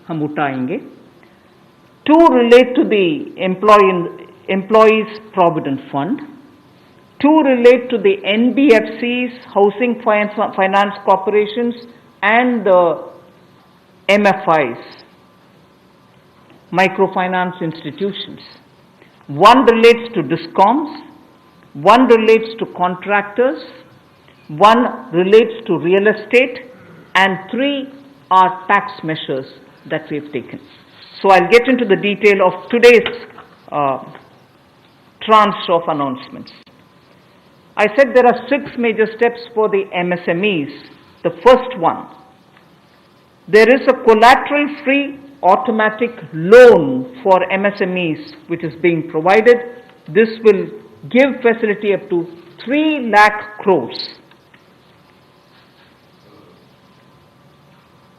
हम उठाएंगे. Two relate to the employees provident fund. Two relate to the NBFCs, housing finance corporations, and the MFIs, microfinance institutions. One relates to DISCOMs, one relates to contractors, one relates to real estate, and three are tax measures that we have taken. So I'll get into the detail of today's tranche of announcements. I said there are 6 major steps for the MSMEs. The first one, there is a collateral-free automatic loan for MSMEs which is being provided. This will give facility up to 3 lakh crores.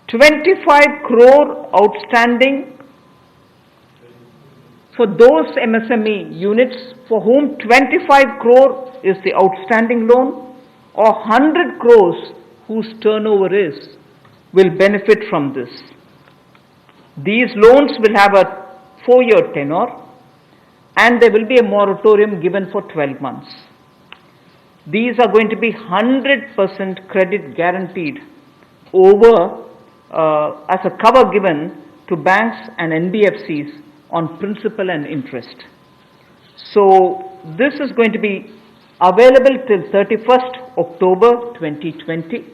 25 crore outstanding for those MSME units for whom 25 crore is the outstanding loan, or 100 crores whose turnover will benefit from this. These loans will have a 4-year tenure, and there will be a moratorium given for 12 months. These are going to be 100% credit guaranteed over as a cover given to banks and NBFCs on principal and interest. So this is going to be available till 31st October 2020.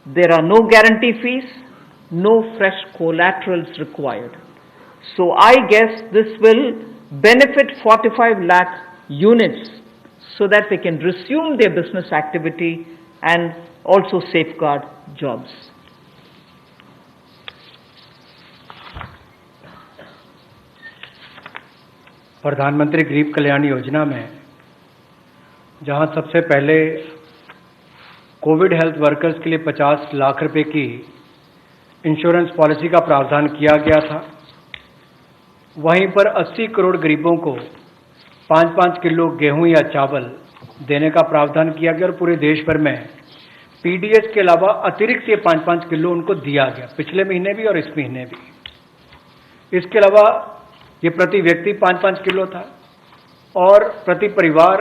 There are no guarantee fees, no fresh collaterals required. So I guess this will benefit 45 lakh units so that they can resume their business activity and also safeguard jobs. प्रधानमंत्री गरीब कल्याण योजना में जहां सबसे पहले Covid health workers के लिए 50 लाख रुपए की इंश्योरेंस पॉलिसी का प्रावधान किया गया था, वहीं पर 80 करोड़ गरीबों को 5-5 किलो गेहूं या चावल देने का प्रावधान किया गया और पूरे देश भर में पीडीएस के अलावा अतिरिक्त ये 5-5 किलो उनको दिया गया, पिछले महीने भी और इस महीने भी. इसके अलावा ये प्रति व्यक्ति 5-5 किलो था और प्रति परिवार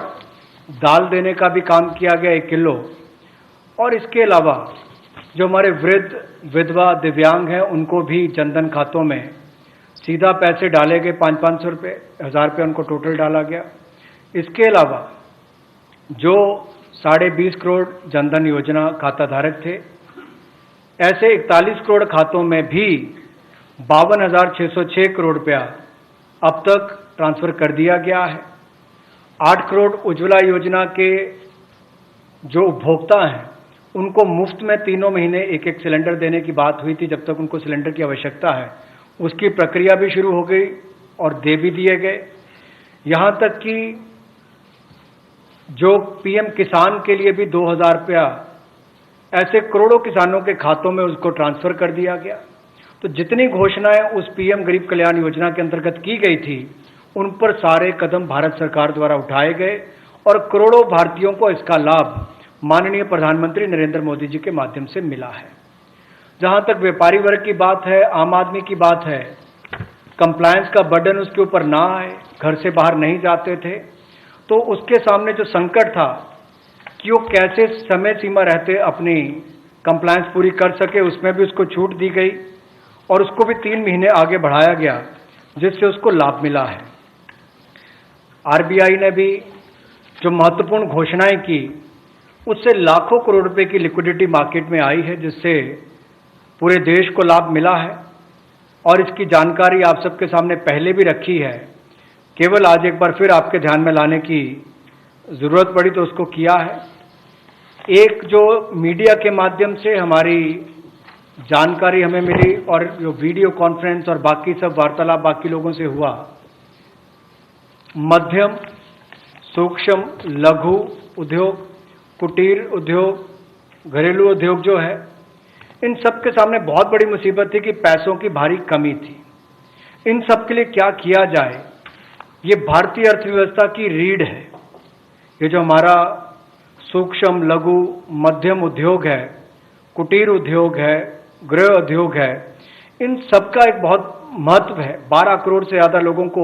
दाल देने का भी काम किया गया 1 किलो. और इसके अलावा जो हमारे वृद्ध, विधवा, दिव्यांग हैं उनको भी जनधन खातों में सीधा पैसे डाले गए, 500-500 रुपये, 1000 रुपये उनको टोटल डाला गया. इसके अलावा जो 20.5 करोड़ जनधन योजना खाता धारक थे, ऐसे 41 करोड़ खातों में भी 52,606 करोड़ रुपया अब तक ट्रांसफर कर दिया गया है. 8 करोड़ उज्ज्वला योजना के जो उपभोक्ता हैं उनको मुफ्त में 3 महीने 1-1 सिलेंडर देने की बात हुई थी. जब तक उनको सिलेंडर की आवश्यकता है उसकी प्रक्रिया भी शुरू हो गई और दे भी दिए गए. यहाँ तक कि जो पीएम किसान के लिए भी 2,000 रुपया ऐसे करोड़ों किसानों के खातों में उसको ट्रांसफर कर दिया गया. तो जितनी घोषणाएं उस पीएम गरीब कल्याण योजना के अंतर्गत की गई थी उन पर सारे कदम भारत सरकार द्वारा उठाए गए और करोड़ों भारतीयों को इसका लाभ माननीय प्रधानमंत्री नरेंद्र मोदी जी के माध्यम से मिला है. जहां तक व्यापारी वर्ग की बात है, आम आदमी की बात है, कंप्लायंस का बर्डन उसके ऊपर ना आए, घर से बाहर नहीं जाते थे, तो उसके सामने जो संकट था कि वो कैसे समय सीमा रहते अपनी कंप्लायंस पूरी कर सके, उसमें भी उसको छूट दी गई और उसको भी 3 महीने आगे बढ़ाया गया, जिससे उसको लाभ मिला है. आरबीआई ने भी जो महत्वपूर्ण घोषणाएं की उससे लाखों करोड़ रुपए की लिक्विडिटी मार्केट में आई है, जिससे पूरे देश को लाभ मिला है और इसकी जानकारी आप सबके सामने पहले भी रखी है. केवल आज एक बार फिर आपके ध्यान में लाने की जरूरत पड़ी तो उसको किया है. एक जो मीडिया के माध्यम से हमारी जानकारी हमें मिली और जो वीडियो कॉन्फ्रेंस और बाकी सब वार्तालाप बाकी लोगों से हुआ, मध्यम, सूक्ष्म, लघु उद्योग, कुटीर उद्योग, घरेलू उद्योग जो है, इन सब के सामने बहुत बड़ी मुसीबत थी कि पैसों की भारी कमी थी. इन सब के लिए क्या किया जाए, ये भारतीय अर्थव्यवस्था की रीढ़ है. ये जो हमारा सूक्ष्म, लघु, मध्यम उद्योग है, कुटीर उद्योग है, गृह उद्योग है, इन सबका एक बहुत महत्व है। 12 करोड़ से ज़्यादा लोगों को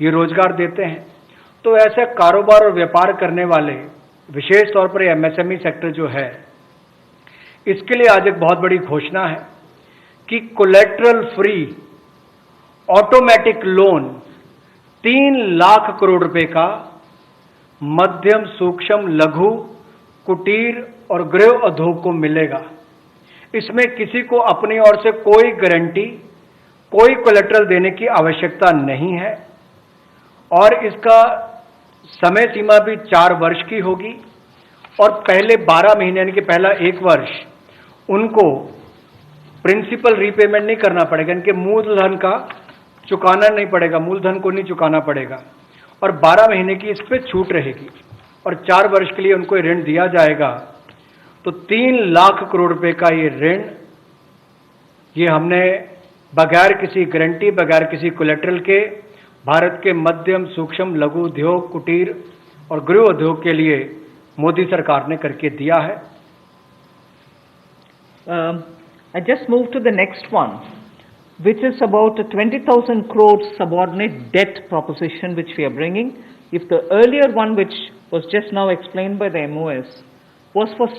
ये रोजगार देते हैं। तो ऐसे कारोबार और व्यापार करने वाले, विशेष तौर पर एमएसएमई सेक्टर जो है, इसके लिए आज एक बहुत बड़ी घोषणा है कि collateral free automatic loan 3 lakh crore रुपए का मध्यम, सूक्ष्म, लघु, कुटीर और गृह उद्योग को मिलेगा। इसमें किसी को अपनी ओर से कोई गारंटी, कोई कोलेटरल देने की आवश्यकता नहीं है और इसका समय सीमा भी 4 वर्ष की होगी और पहले 12 महीने यानी कि पहला 1 वर्ष उनको प्रिंसिपल रीपेमेंट नहीं करना पड़ेगा, इनके मूलधन का चुकाना नहीं पड़ेगा, मूलधन को नहीं चुकाना पड़ेगा और 12 महीने की इस पर छूट रहेगी और 4 वर्ष के लिए उनको ऋण दिया जाएगा। तो 3 लाख करोड़ रुपए का ये ऋण, ये हमने बगैर किसी गारंटी, बगैर किसी कोलेटरल के भारत के मध्यम, सूक्ष्म, लघु उद्योग, कुटीर और गृह उद्योग के लिए मोदी सरकार ने करके दिया है। I just move to the next one, which is about a 20,000 crore subordinate debt proposition which we are bringing. If the earlier one, which was just now explained by the MOS, was for